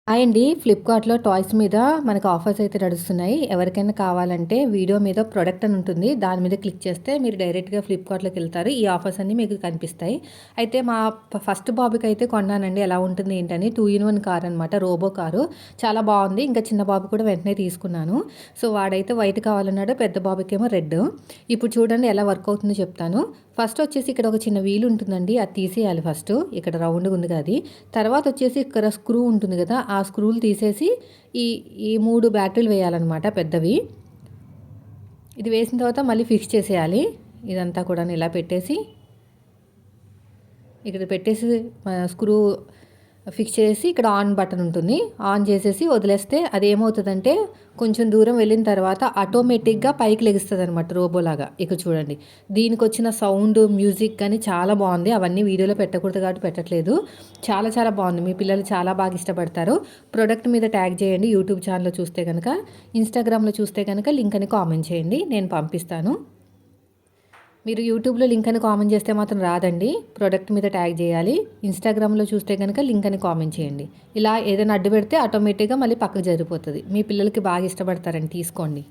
Hi అండి. ఫ్లిప్‌కార్ట్‌లో toys మీద మనకు ఆఫర్స్ అయితే నడుస్తున్నాయి. ఎవరికైనా కావాలంటే వీడియో మీద ప్రొడక్ట్ అని ఉంటుంది. దాని మీద క్లిక్ చేస్తే మీరు డైరెక్ట్‌గా ఫ్లిప్‌కార్ట్‌లోకెళ్తారు. ఈ ఆఫర్స్ అన్నీ మీకు కనిపిస్తాయి. అయితే మా ఫస్ట్ బాబుకైతే కొన్నానండి. ఎలా ఉంటుంది ఏంటని 2 ఇన్ 1 కార్ అనమాట. Robot car. చాలా బావుంది. ఇంకా చిన్న బాబు కూడా వెంటనే తీసుకున్నాను. సో, వాడైతే వైట్ కావాలన్నాడు. పెద్ద బాబుకేమో రెడ్. ఇప్పుడు చూడండి ఎలా వర్క్ అవుతుందో చెప్తాను. ఫస్ట్ వచ్చేసి ఇక్కడ ఒక చిన్న వీల్ ఉంటుందండి. అది తీసేయాలి ఫస్టు. ఇక్కడ రౌండ్‌గా ఉంది కదా అది. తర్వాత వచ్చేసి ఇక్కడ స్క్రూ ఉంటుంది కదా! ఆ స్క్రూలు తీసేసి ఈ ఈ 3 బ్యాటరీలు వేయాలన్నమాట పెద్దవి. ఇది వేసిన తర్వాత మళ్ళీ ఫిక్స్ చేసేయాలి. ఇదంతా కూడాను ఇలా పెట్టేసి ఇక్కడ పెట్టేసి స్క్రూ ఫిక్స్ చేసి ఇక్కడ ఆన్ బటన్ ఉంటుంది. ఆన్ చేసేసి వదిలేస్తే అదేమవుతదంటే కొంచెం దూరం వెళ్ళిన తర్వాత ఆటోమేటిక్‌గా పైకి లెగుస్తదనమాట రోబోలాగా. ఇక చూడండి. దీనికొచ్చిన సౌండ్, మ్యూజిక్ గాని చాలా బావుంది. అవన్నీ వీడియోలో పెట్టకూడదు కాబట్టి పెట్టట్లేదు. చాలా చాలా బావుంది. మీ పిల్లలు చాలా బాగా ఇష్టపడతారు. ప్రొడక్ట్ మీద ట్యాగ్ చేయండి యూట్యూబ్ ఛానెల్‌లో చూస్తే గనక. ఇన్‌స్టాగ్రామ్‌లో చూస్తే గనక లింక్ అని కామెంట్ చేయండి. నేను పంపిస్తాను. మీరు యూట్యూబ్‌లో లింక్ అని కామెంట్ చేస్తే మాత్రం రాదండి. ప్రొడక్ట్ మీద ట్యాగ్ చేయాలి. ఇన్‌స్టాగ్రామ్‌లో చూస్తే గనక లింక్ అని కామెంట్ చేయండి. ఇలా ఏదైనా అడ్డు పెడితే ఆటోమేటిక్‌గా మళ్ళీ పక్కకు జరిగిపోతది. మీ పిల్లలకి బాగా ఇష్టపడతారండి. తీసుకోండి.